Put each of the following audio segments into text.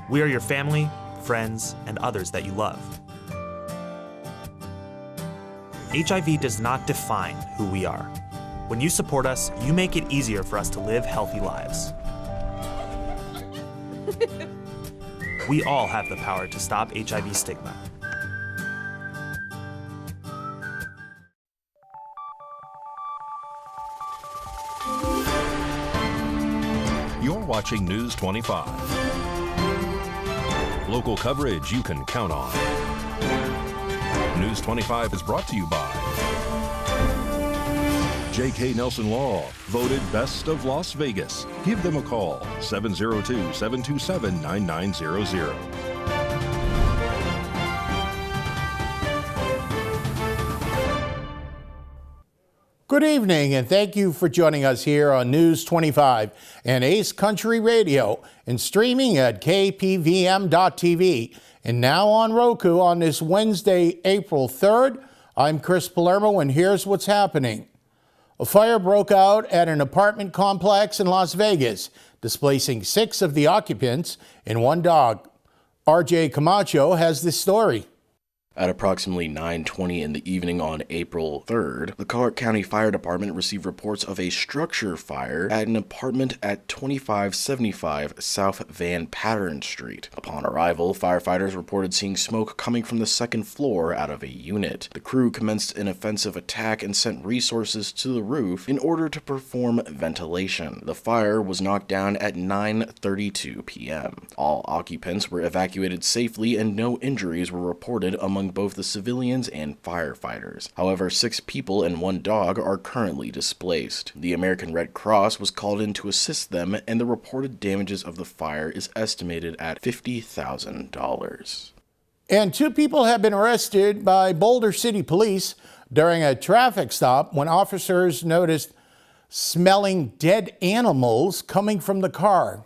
We are your family, friends, and others that you love. HIV does not define who we are. When you support us, you make it easier for us to live healthy lives. We all have the power to stop HIV stigma. You're watching News 25. Local coverage you can count on. News 25 is brought to you by J.K. Nelson Law, voted Best of Las Vegas. Give them a call, 702-727-9900. Good evening, and thank you for joining us here on News 25 and Ace Country Radio and streaming at KPVM.TV and now on Roku on this Wednesday, April 3rd. I'm Chris Palermo, and here's what's happening. A fire broke out at an apartment complex in Las Vegas, displacing 6 of the occupants and 1 dog. RJ Camacho has this story. At approximately 9:20 in the evening on April 3rd, the Clark County Fire Department received reports of a structure fire at an apartment at 2575 South Van Pattern Street. Upon arrival, firefighters reported seeing smoke coming from the second floor out of a unit. The crew commenced an offensive attack and sent resources to the roof in order to perform ventilation. The fire was knocked down at 9:32 p.m. All occupants were evacuated safely and no injuries were reported among both the civilians and firefighters. However, 6 people and 1 dog are currently displaced. The American Red Cross was called in to assist them, and the reported damages of the fire is estimated at $50,000. And 2 people have been arrested by Boulder City Police during a traffic stop when officers noticed smelling dead animals coming from the car.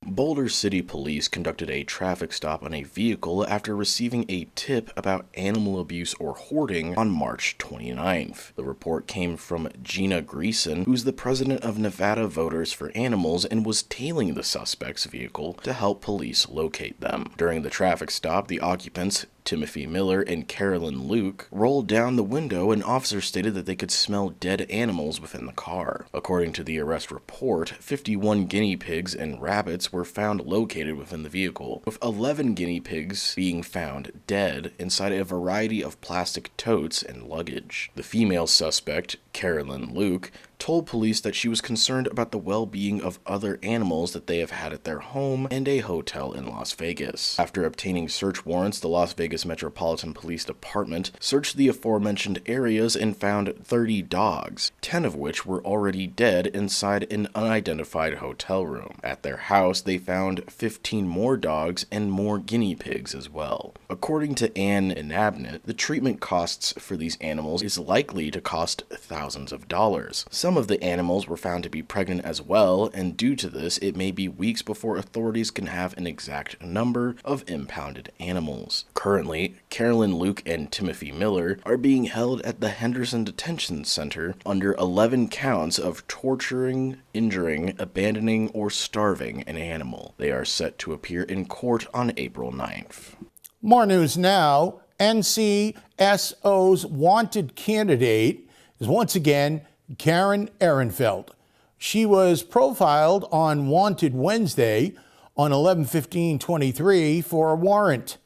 Boulder City Police conducted a traffic stop on a vehicle after receiving a tip about animal abuse or hoarding on March 29th. The report came from Gina Greason, who's the president of Nevada Voters for Animals and was tailing the suspect's vehicle to help police locate them. During the traffic stop, the occupants, Timothy Miller and Carolyn Luke, rolled down the window and officers stated that they could smell dead animals within the car. According to the arrest report, 51 guinea pigs and rabbits were found located within the vehicle, with 11 guinea pigs being found dead inside a variety of plastic totes and luggage. The female suspect, Carolyn Luke, told police that she was concerned about the well-being of other animals that they have had at their home and a hotel in Las Vegas. After obtaining search warrants, the Las Vegas Metropolitan Police Department searched the aforementioned areas and found 30 dogs, 10 of which were already dead inside an unidentified hotel room. At their house, they found 15 more dogs and more guinea pigs as well. According to Ann Inabnet, the treatment costs for these animals is likely to cost thousands of dollars. Some of the animals were found to be pregnant as well, and due to this, it may be weeks before authorities can have an exact number of impounded animals. Currently, Carolyn Luke and Timothy Miller are being held at the Henderson Detention Center under 11 counts of torturing, injuring, abandoning, or starving an animal. They are set to appear in court on April 9th. More news now. NCSO's wanted candidate is once again Karen Ehrenfeld. She was profiled on Wanted Wednesday on 11/15/23 for a warrant.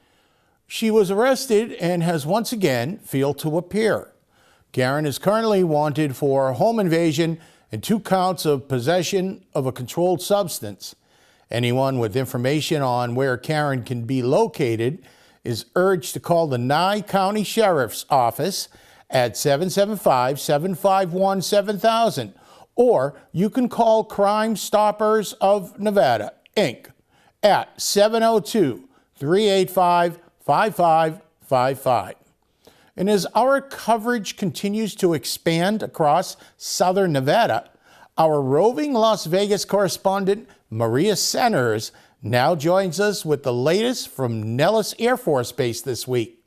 She was arrested and has once again failed to appear. Karen is currently wanted for home invasion and 2 counts of possession of a controlled substance. Anyone with information on where Karen can be located is urged to call the Nye County Sheriff's Office at 775-751-7000, or you can call Crime Stoppers of Nevada, Inc. at 702-385-5555. And as our coverage continues to expand across southern Nevada, our roving Las Vegas correspondent Maria Centers now joins us with the latest from Nellis Air Force Base this week.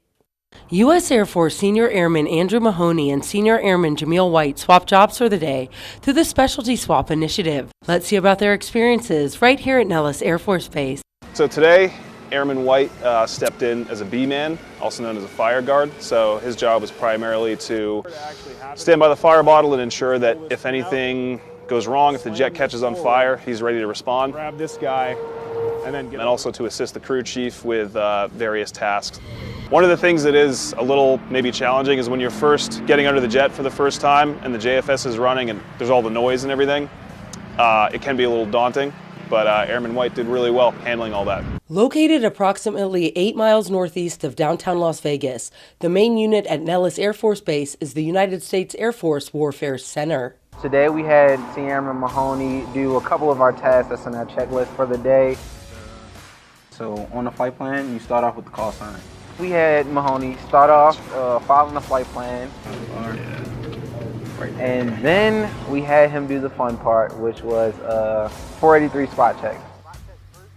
U.S. Air Force Senior Airman Andrew Mahoney and Senior Airman Jameel White swapped jobs for the day through the Specialty Swap Initiative. Let's see about their experiences right here at Nellis Air Force Base. So today, Airman White stepped in as a B-man, also known as a fire guard. So his job was primarily to stand by the fire bottle and ensure that if anything goes wrong, if the jet catches on fire, he's ready to respond. Grab this guy, and also to assist the crew chief with various tasks. One of the things that is a little maybe challenging is when you're first getting under the jet for the first time and the JFS is running and there's all the noise and everything. It can be a little daunting, but Airman White did really well handling all that. Located approximately 8 miles northeast of downtown Las Vegas, the main unit at Nellis Air Force Base is the United States Air Force Warfare Center. Today we had Senior Airman Mahoney do a couple of our tasks that's on our checklist for the day. So on the flight plan, you start off with the call sign. We had Mahoney start off following the flight plan. And then we had him do the fun part, which was 483 spot check.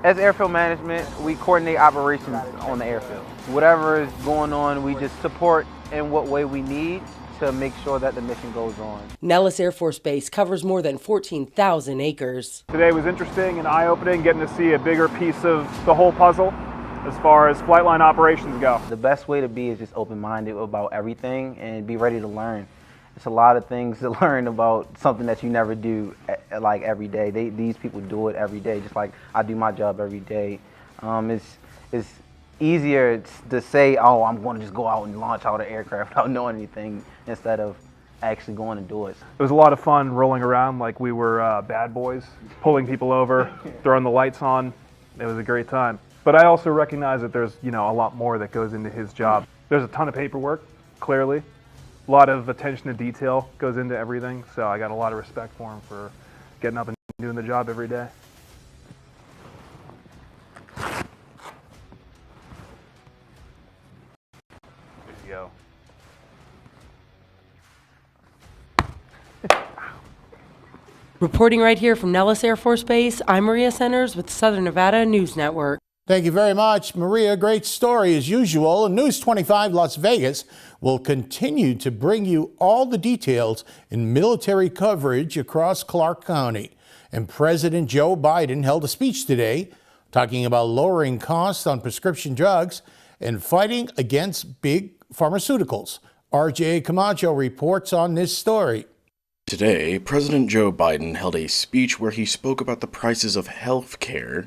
As airfield management, we coordinate operations on the airfield. Whatever is going on, we just support in what way we need to make sure that the mission goes on. Nellis Air Force Base covers more than 14,000 acres. today was interesting and eye-opening, getting to see a bigger piece of the whole puzzle as far as flight line operations go. The best way to be is just open-minded about everything and be ready to learn. It's a lot of things to learn about something that you never do like every day. These people do it every day, just like I do my job every day. It's easier to say, oh, I'm going to just go out and launch out an aircraft without knowing anything, instead of actually going to do it. It was a lot of fun rolling around like we were bad boys, pulling people over, throwing the lights on. It was a great time. But I also recognize that there's, a lot more that goes into his job. There's a ton of paperwork, clearly. A lot of attention to detail goes into everything, so I got a lot of respect for him for getting up and doing the job every day. There you go. Reporting right here from Nellis Air Force Base, I'm Maria Centers with Southern Nevada News Network. Thank you very much, Maria. Great story as usual. And News 25 Las Vegas will continue to bring you all the details in military coverage across Clark County. And President Joe Biden held a speech today talking about lowering costs on prescription drugs and fighting against big pharmaceuticals. RJ Camacho reports on this story. Today, President Joe Biden held a speech where he spoke about the prices of healthcare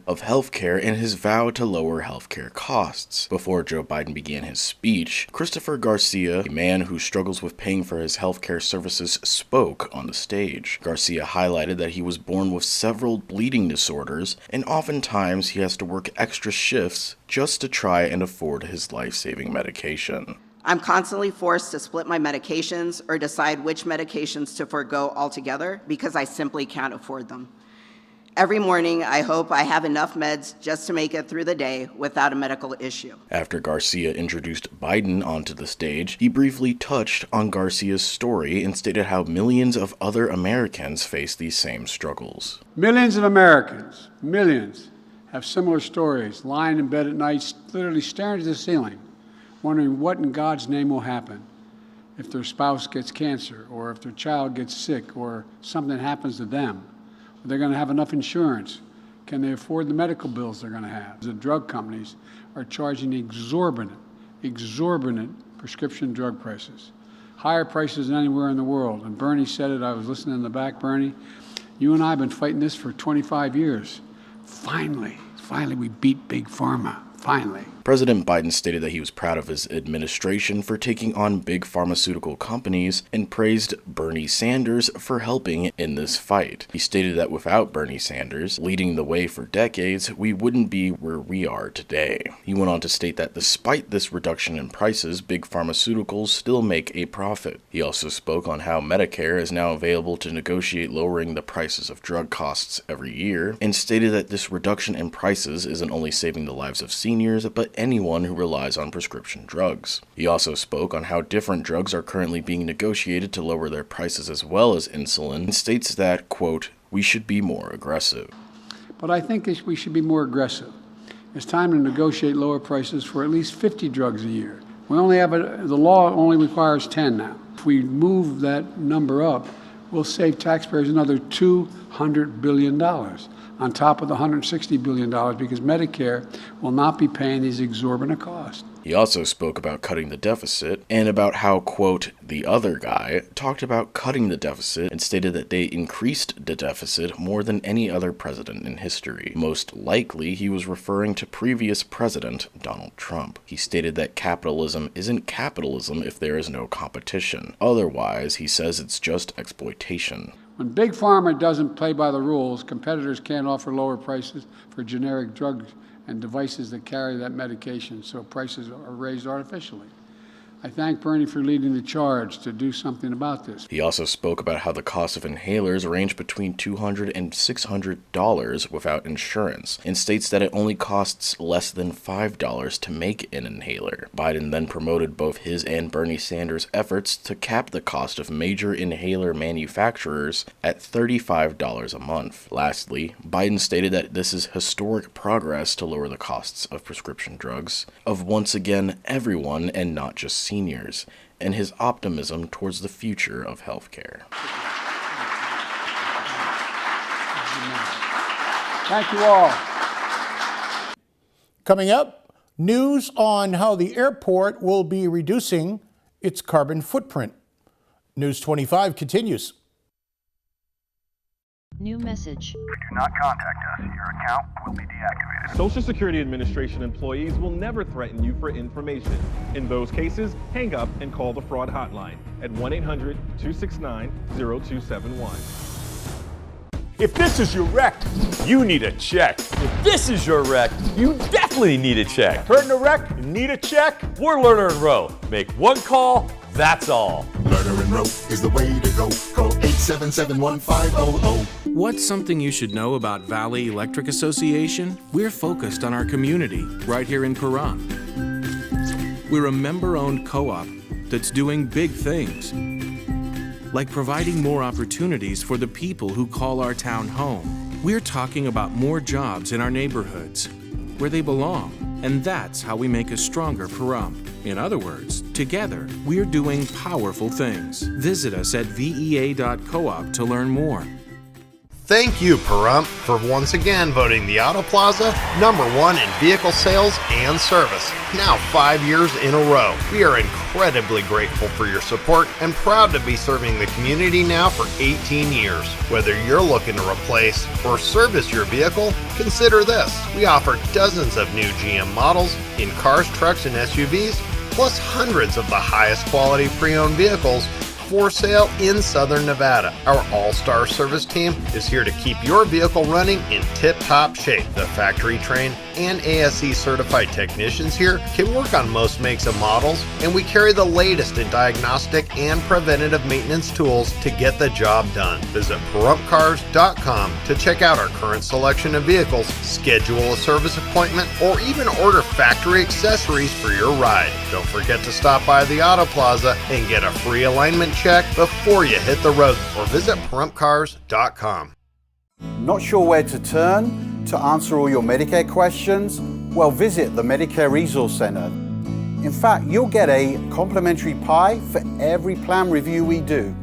and his vow to lower healthcare costs. Before Joe Biden began his speech, Christopher Garcia, a man who struggles with paying for his healthcare services, spoke on the stage. Garcia highlighted that he was born with several bleeding disorders, and oftentimes he has to work extra shifts just to try and afford his life-saving medication. I'm constantly forced to split my medications or decide which medications to forego altogether because I simply can't afford them. Every morning, I hope I have enough meds just to make it through the day without a medical issue. After Garcia introduced Biden onto the stage, he briefly touched on Garcia's story and stated how millions of other Americans face these same struggles. Millions of Americans, millions, have similar stories, lying in bed at night, literally staring to the ceiling, wondering what in God's name will happen if their spouse gets cancer, or if their child gets sick, or something happens to them. Are they going to have enough insurance? Can they afford the medical bills they're going to have? The drug companies are charging exorbitant prescription drug prices, higher prices than anywhere in the world. And Bernie said it, I was listening in the back, Bernie, you and I have been fighting this for 25 years. Finally we beat Big Pharma. Finally. President Biden stated that he was proud of his administration for taking on big pharmaceutical companies and praised Bernie Sanders for helping in this fight. He stated that without Bernie Sanders leading the way for decades, we wouldn't be where we are today. He went on to state that despite this reduction in prices, big pharmaceuticals still make a profit. He also spoke on how Medicare is now available to negotiate lowering the prices of drug costs every year, and stated that this reduction in prices isn't only saving the lives of seniors, but anyone who relies on prescription drugs. He also spoke on how different drugs are currently being negotiated to lower their prices as well as insulin, and states that, quote, we should be more aggressive. But I think we should be more aggressive. It's time to negotiate lower prices for at least 50 drugs a year. We only have the law only requires 10 now. If we move that number up, we'll save taxpayers another $200 $100 billion on top of the $160 billion because Medicare will not be paying these exorbitant costs. He also spoke about cutting the deficit and about how, quote, the other guy talked about cutting the deficit and stated that they increased the deficit more than any other president in history. Most likely, he was referring to previous president Donald Trump. He stated that capitalism isn't capitalism if there is no competition. Otherwise, he says it's just exploitation. When Big Pharma doesn't play by the rules, competitors can't offer lower prices for generic drugs and devices that carry that medication, so prices are raised artificially. I thank Bernie for leading the charge to do something about this. He also spoke about how the cost of inhalers range between $200 and $600 without insurance, and states that it only costs less than $5 to make an inhaler. Biden then promoted both his and Bernie Sanders' efforts to cap the cost of major inhaler manufacturers at $35 a month. Lastly, Biden stated that this is historic progress to lower the costs of prescription drugs of once again everyone and not just seniors, and his optimism towards the future of healthcare. Thank you all. Coming up, news on how the airport will be reducing its carbon footprint. News 25 continues. New message. If you do not contact us, your account will be deactivated. Social Security Administration employees will never threaten you for information. In those cases, hang up and call the fraud hotline at 1-800-269-0271. If this is your wreck, you need a check. If this is your wreck, you definitely need a check. Hurt in a wreck? Need a check? We're Lerner and Rowe. Make one call, that's all. Lerner and Rowe is the way to go. Call 877-1500. What's something you should know about Valley Electric Association? We're focused on our community right here in Pahrump. We're a member-owned co-op that's doing big things, like providing more opportunities for the people who call our town home. We're talking about more jobs in our neighborhoods, where they belong, and that's how we make a stronger Pahrump. In other words, together, we're doing powerful things. Visit us at vea.coop to learn more. Thank you, Pahrump, for once again voting the Auto Plaza #1 in vehicle sales and service, now 5 years in a row. We are incredibly grateful for your support and proud to be serving the community now for 18 years. Whether you're looking to replace or service your vehicle, consider this. We offer dozens of new GM models in cars, trucks, and SUVs, plus hundreds of the highest quality pre-owned vehicles for sale in Southern Nevada. Our all-star service team is here to keep your vehicle running in tip-top shape. The factory-trained and ASE certified technicians here can work on most makes and models, and we carry the latest in diagnostic and preventative maintenance tools to get the job done. Visit PahrumpCars.com to check out our current selection of vehicles, schedule a service appointment, or even order factory accessories for your ride. Don't forget to stop by the Auto Plaza and get a free alignment check before you hit the road, or visit PahrumpCars.com. Not sure where to turn to answer all your Medicare questions? Well, visit the Medicare Resource Center. In fact, you'll get a complimentary pie for every plan review we do.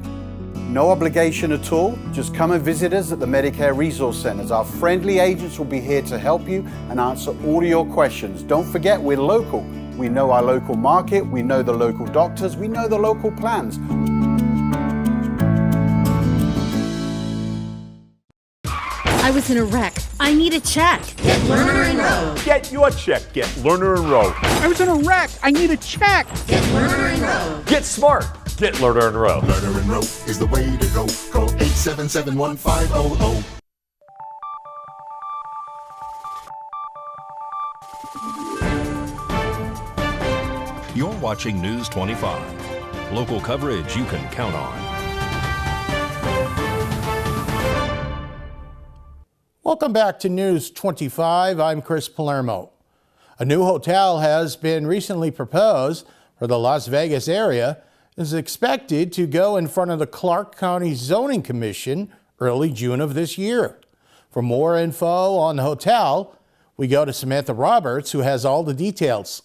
No obligation at all. Just come and visit us at the Medicare Resource Centers. Our friendly agents will be here to help you and answer all of your questions. Don't forget, we're local. We know our local market, we know the local doctors, we know the local plans. I was in a wreck. I need a check. Get Lerner and Rowe. Get your check. Get Lerner and Rowe. I was in a wreck. I need a check. Get Lerner and Rowe. Get smart. Get Lerner and Rowe. Lerner and Rowe is the way to go. Call 877-1500. You're watching News 25. Local coverage you can count on. Welcome back to News 25. I'm Chris Palermo. A new hotel has been recently proposed for the Las Vegas area and is expected to go in front of the Clark County Zoning Commission early June of this year. For more info on the hotel, we go to Samantha Roberts, who has all the details.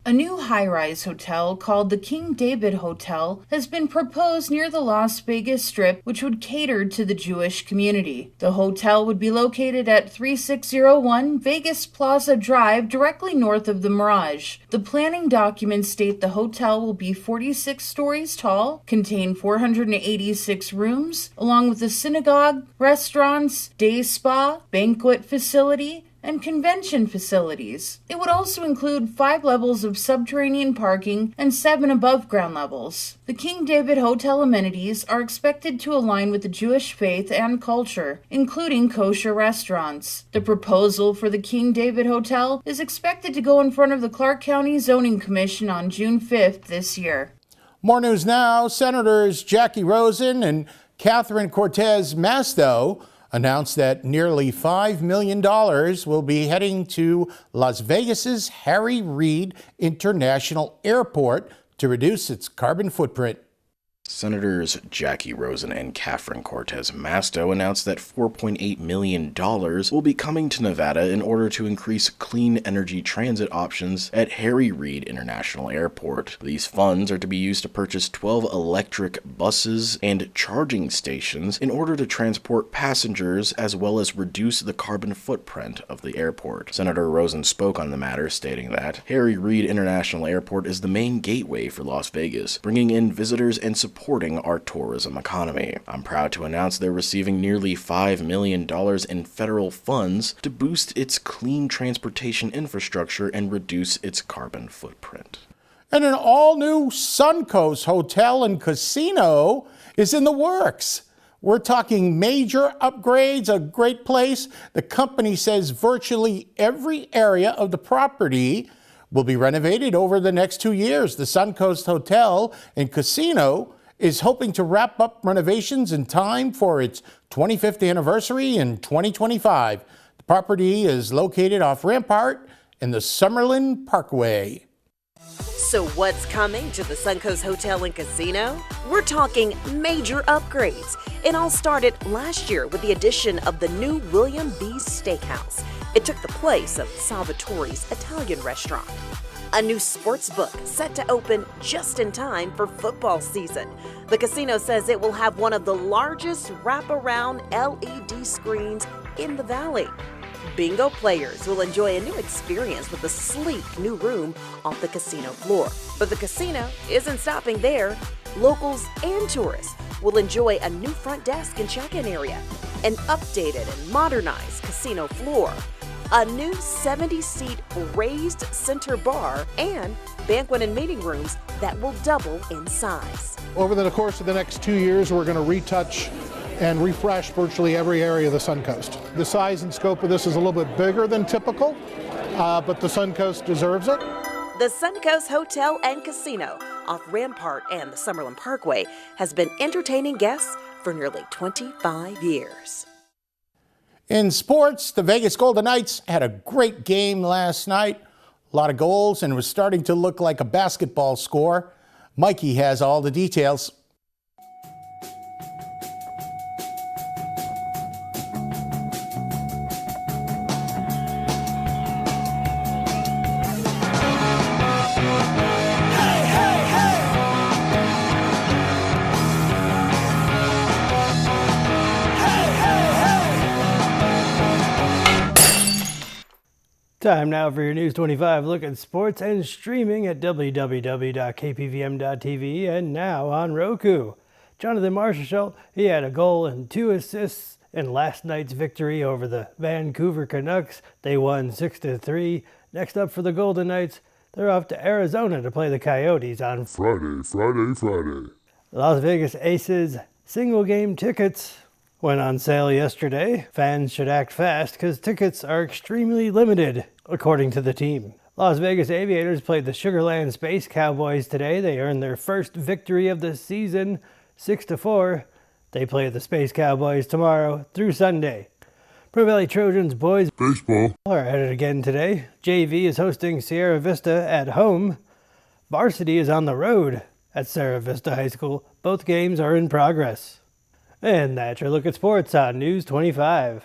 A new high-rise hotel called the King David Hotel has been proposed near the Las Vegas Strip, which would cater to the Jewish community. The hotel would be located at 3601 Vegas Plaza Drive, directly north of the Mirage. The planning documents state the hotel will be 46 stories tall, contain 486 rooms, along with a synagogue, restaurants, day spa, banquet facility, and convention facilities. It would also include 5 levels of subterranean parking and 7 above-ground levels. The King David Hotel amenities are expected to align with the Jewish faith and culture, including kosher restaurants. The proposal for the King David Hotel is expected to go in front of the Clark County Zoning Commission on June 5th this year. More news now. Senators Jackie Rosen and Catherine Cortez Masto announced that nearly $5 million will be heading to Las Vegas's Harry Reid International Airport to reduce its carbon footprint. Senators Jackie Rosen and Catherine Cortez Masto announced that $4.8 million will be coming to Nevada in order to increase clean energy transit options at Harry Reid International Airport. These funds are to be used to purchase 12 electric buses and charging stations in order to transport passengers as well as reduce the carbon footprint of the airport. Senator Rosen spoke on the matter, stating that Harry Reid International Airport is the main gateway for Las Vegas, bringing in visitors and supporting our tourism economy. I'm proud to announce they're receiving nearly $5 million in federal funds to boost its clean transportation infrastructure and reduce its carbon footprint. And an all-new Suncoast Hotel and Casino is in the works. We're talking major upgrades, a great place. The company says virtually every area of the property will be renovated over the next 2 years. The Suncoast Hotel and Casino is hoping to wrap up renovations in time for its 25th anniversary in 2025. The property is located off Rampart in the Summerlin Parkway. So what's coming to the Suncoast Hotel and Casino? We're talking major upgrades. It all started last year with the addition of the new William B's Steakhouse. It took the place of Salvatore's Italian restaurant. A new sports book set to open just in time for football season. The casino says it will have one of the largest wraparound LED screens in the valley. Bingo players will enjoy a new experience with a sleek new room off the casino floor. But the casino isn't stopping there. Locals and tourists will enjoy a new front desk and check-in area, an updated and modernized casino floor, a new 70-seat raised center bar, and banquet and meeting rooms that will double in size. Over the course of the next 2 years, we're going to retouch and refresh virtually every area of the Suncoast. The size and scope of this is a little bit bigger than typical, but the Suncoast deserves it. The Suncoast Hotel and Casino off Rampart and the Summerlin Parkway has been entertaining guests for nearly 25 years. In sports, the Vegas Golden Knights had a great game last night. A lot of goals, and it was starting to look like a basketball score. Mikey has all the details. Time now for your News 25 look at sports and streaming at www.kpvm.tv and now on Roku. Jonathan Marshall, he had a goal and 2 assists in last night's victory over the Vancouver Canucks. They won 6-3. Next up for the Golden Knights, they're off to Arizona to play the Coyotes on Friday. Las Vegas Aces single game tickets went on sale yesterday. Fans should act fast because tickets are extremely limited, according to the team. Las Vegas Aviators played the Sugar Land Space Cowboys today. They earned their first victory of the season, 6-4. They play the Space Cowboys tomorrow through Sunday. Pro Valley Trojans boys baseball are at it again today. JV is hosting Sierra Vista at home. Varsity is on the road at Sierra Vista High School. Both games are in progress. And that's your look at sports on News 25.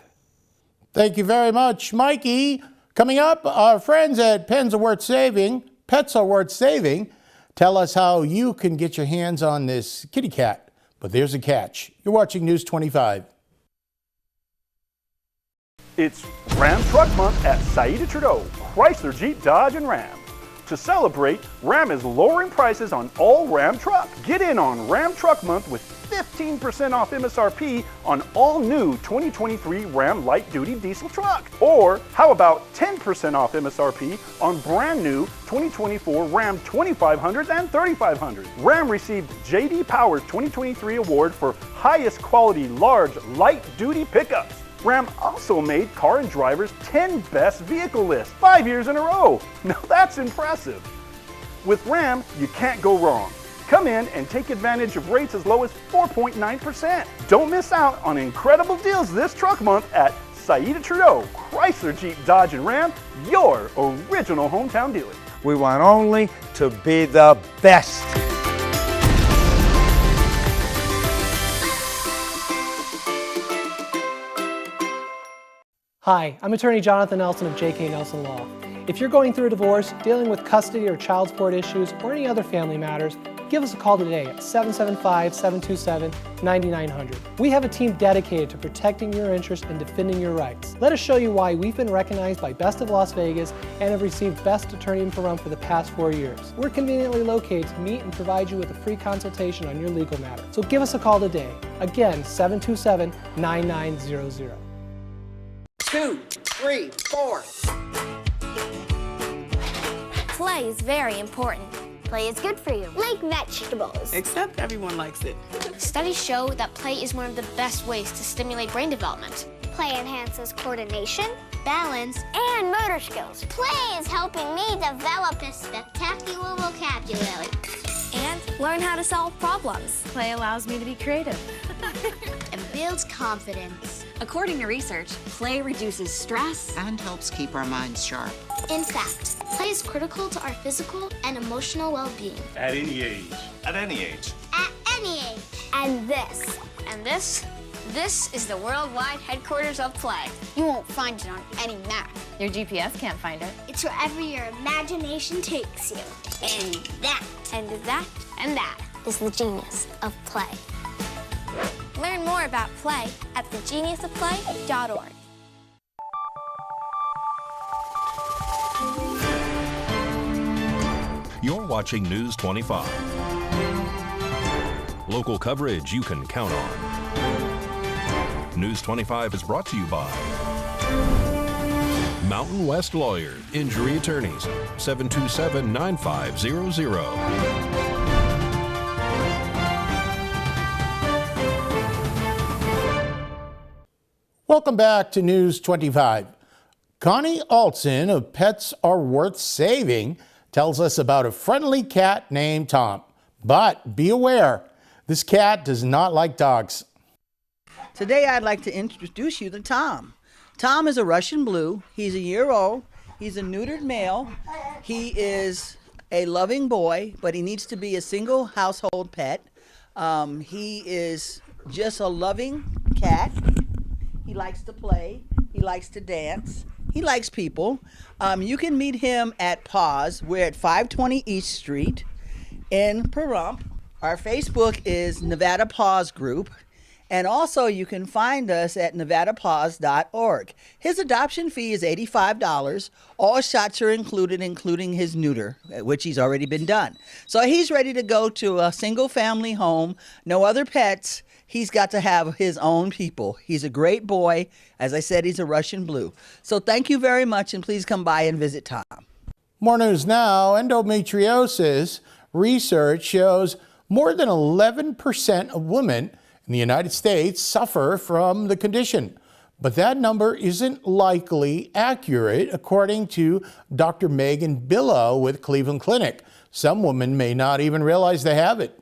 Thank you very much, Mikey. Coming up, our friends at Pens Are Worth Saving. Pets are worth saving. Tell us how you can get your hands on this kitty cat. But there's a catch. You're watching News 25. It's Ram Truck Month at Saida Trudeau, Chrysler, Jeep, Dodge, and Ram. To celebrate, Ram is lowering prices on all Ram trucks. Get in on Ram Truck Month with 15% off MSRP on all new 2023 Ram Light Duty Diesel truck. Or how about 10% off MSRP on brand new 2024 Ram 2500s and 3500s. Ram received J.D. Power's 2023 award for highest quality large light duty pickups. Ram also made Car and Driver's 10 Best Vehicle list 5 years in a row. Now that's impressive. With Ram, you can't go wrong. Come in and take advantage of rates as low as 4.9%. Don't miss out on incredible deals this truck month at Saida Trudeau, Chrysler, Jeep, Dodge, and Ram, your original hometown dealer. We want only to be the best. Hi, I'm attorney Jonathan Nelson of J.K. Nelson Law. If you're going through a divorce, dealing with custody or child support issues, or any other family matters, give us a call today at 775-727-9900. We have a team dedicated to protecting your interests and defending your rights. Let us show you why we've been recognized by Best of Las Vegas and have received Best Attorney in Pahrump for the past 4 years. We're conveniently located to meet and provide you with a free consultation on your legal matter. So give us a call today. Again, 727-9900. 2, 3, 4. Play is very important. Play is good for you. Like vegetables. Except everyone likes it. Studies show that play is one of the best ways to stimulate brain development. Play enhances coordination, balance, and motor skills. Play is helping me develop a spectacular vocabulary. And learn how to solve problems. Play allows me to be creative. And builds confidence. According to research, play reduces stress and helps keep our minds sharp. In fact, play is critical to our physical and emotional well-being. At any age. At any age. At any age. And this. And this? This is the worldwide headquarters of play. You won't find it on any map. Your GPS can't find it. It's wherever your imagination takes you. And that. And that. And that is the genius of play. Learn more about play at thegeniusofplay.org. You're watching News 25. Local coverage you can count on. News 25 is brought to you by Mountain West Lawyer, Injury Attorneys, 727-9500. Welcome back to News 25. Connie Alton of Pets Are Worth Saving tells us about a friendly cat named Tom. But be aware, this cat does not like dogs. Today I'd like to introduce you to Tom. Tom is a Russian Blue. He's a year old. He's a neutered male. He is a loving boy, but he needs to be a single household pet. He is just a loving cat. He likes to play. He likes to dance. He likes people. You can meet him at Paws. We're at 520 East Street in Pahrump. Our Facebook is Nevada Paws Group. And also you can find us at nevadapaws.org. His adoption fee is $85. All shots are included, including his neuter, which he's already been done. So he's ready to go to a single family home, no other pets. He's got to have his own people. He's a great boy. As I said, he's a Russian Blue. So thank you very much, and please come by and visit Tom. More news now. Endometriosis research shows more than 11% of women in the United States suffer from the condition. But that number isn't likely accurate, according to Dr. Megan Billow with Cleveland Clinic. Some women may not even realize they have it.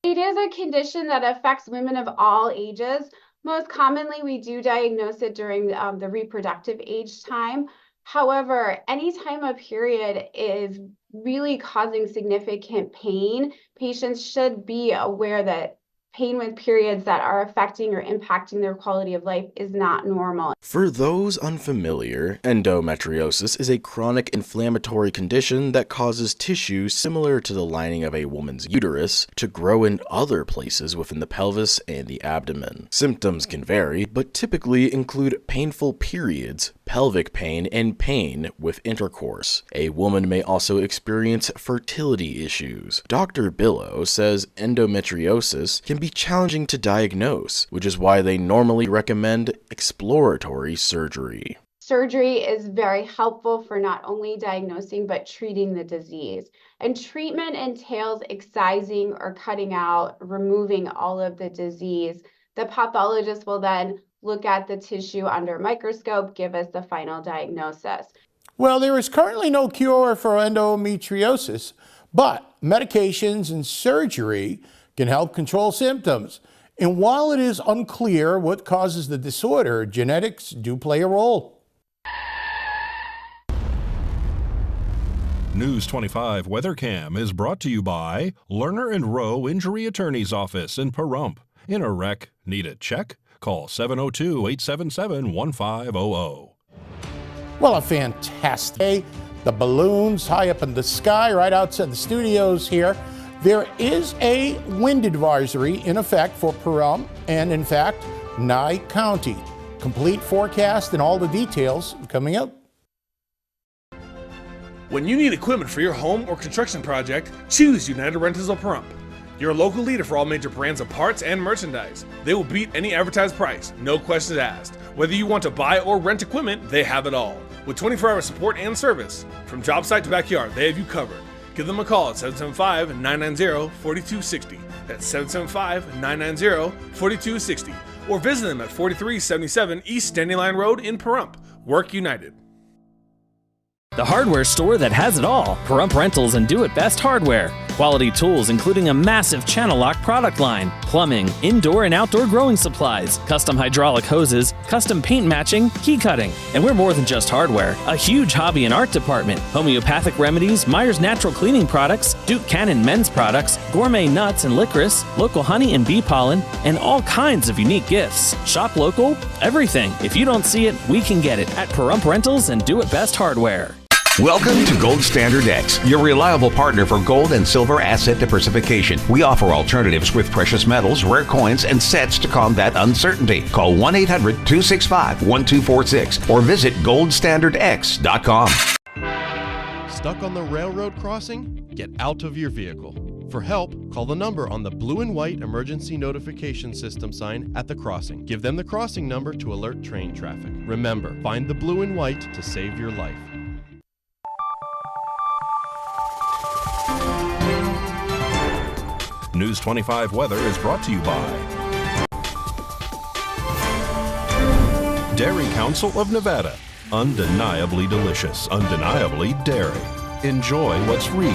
It is a condition that affects women of all ages. Most commonly, we do diagnose it during the reproductive age time. However, anytime a period is really causing significant pain, patients should be aware that pain with periods that are affecting or impacting their quality of life is not normal. For those unfamiliar, endometriosis is a chronic inflammatory condition that causes tissue similar to the lining of a woman's uterus to grow in other places within the pelvis and the abdomen. Symptoms can vary, but typically include painful periods, pelvic pain, and pain with intercourse. A woman may also experience fertility issues. Dr. Billow says endometriosis can be challenging to diagnose, which is why they normally recommend exploratory surgery. Surgery is very helpful for not only diagnosing but treating the disease. And treatment entails excising or cutting out, removing all of the disease. The pathologist will then look at the tissue under a microscope, give us the final diagnosis. Well, there is currently no cure for endometriosis, but medications and surgery can help control symptoms. And while it is unclear what causes the disorder, genetics do play a role. News 25 WeatherCam is brought to you by Lerner & Rowe Injury Attorney's Office in Pahrump. In a wreck, need a check? Call 702-877-1500. Well, a fantastic day. The balloons high up in the sky right outside the studios here. There is a wind advisory in effect for Pahrump and, in fact, Nye County. Complete forecast and all the details coming up. When you need equipment for your home or construction project, choose United Rentals of Pahrump. Your local leader for all major brands of parts and merchandise. They will beat any advertised price, no questions asked. Whether you want to buy or rent equipment, they have it all. With 24-hour support and service, from job site to backyard, they have you covered. Give them a call at 775-990-4260. That's 775-990-4260. Or visit them at 4377 East Standing Line Road in Pahrump. Work United. The hardware store that has it all. Pahrump Rentals and Do It Best Hardware. Quality tools including a massive channel lock product line, plumbing, indoor and outdoor growing supplies, custom hydraulic hoses, custom paint matching, key cutting. And we're more than just hardware. A huge hobby and art department, homeopathic remedies, Myers Natural Cleaning Products, Duke Cannon men's products, gourmet nuts and licorice, local honey and bee pollen, and all kinds of unique gifts. Shop local, everything. If you don't see it, we can get it at Pahrump Rentals and Do It Best Hardware. Welcome to Gold Standard X, your reliable partner for gold and silver asset diversification. We offer alternatives with precious metals, rare coins, and sets to combat uncertainty. Call 1-800-265-1246 or visit goldstandardx.com. Stuck on the railroad crossing? Get out of your vehicle. For help, call the number on the blue and white emergency notification system sign at the crossing. Give them the crossing number to alert train traffic. Remember, find the blue and white to save your life. News 25 weather is brought to you by Dairy Council of Nevada. Undeniably delicious, undeniably dairy. Enjoy what's real.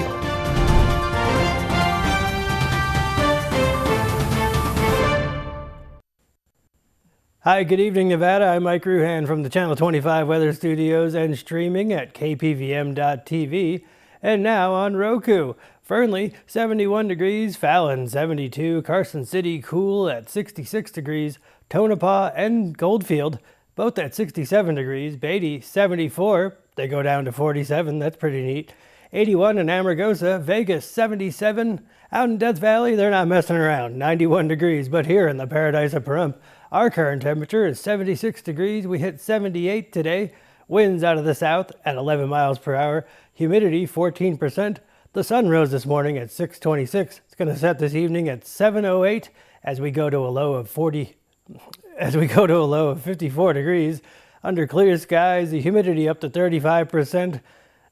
Hi, good evening, Nevada. I'm Mike Ruhan from the Channel 25 Weather Studios and streaming at KPVM.TV and now on Roku. Fernley, 71 degrees, Fallon, 72, Carson City, cool at 66 degrees, Tonopah and Goldfield, both at 67 degrees, Beatty, 74, they go down to 47, that's pretty neat, 81 in Amargosa, Vegas, 77, out in Death Valley, they're not messing around, 91 degrees, but here in the paradise of Pahrump, our current temperature is 76 degrees, we hit 78 today, winds out of the south at 11 miles per hour, humidity 14%, the sun rose this morning at 6:26. It's going to set this evening at 7:08 as we go to a low of 54 degrees. Under clear skies, the humidity up to 35%.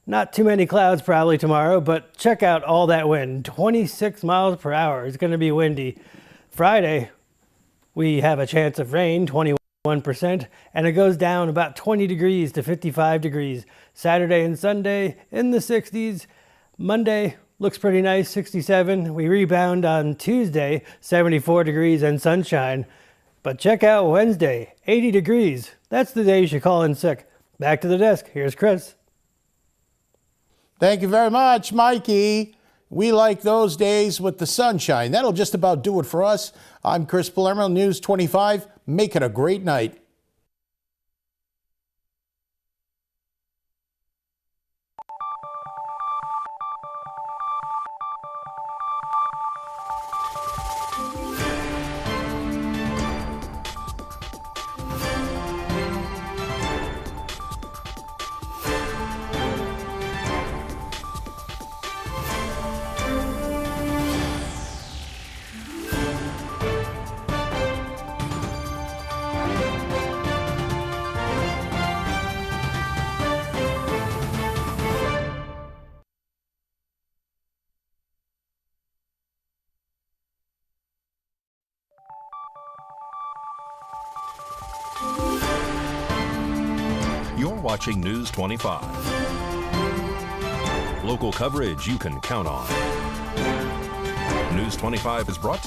Not too many clouds probably tomorrow, but check out all that wind. 26 miles per hour. It's going to be windy. Friday, we have a chance of rain, 21%, and it goes down about 20 degrees to 55 degrees. Saturday and Sunday in the 60s. Monday looks pretty nice, 67. We rebound on Tuesday, 74 degrees and sunshine. But check out Wednesday, 80 degrees. That's the day you should call in sick. Back to the desk. Here's Chris. Thank you very much, Mikey. We like those days with the sunshine. That'll just about do it for us. I'm Chris Palermo, News 25. Make it a great night. You're watching News 25. Local coverage you can count on. News 25 is brought to you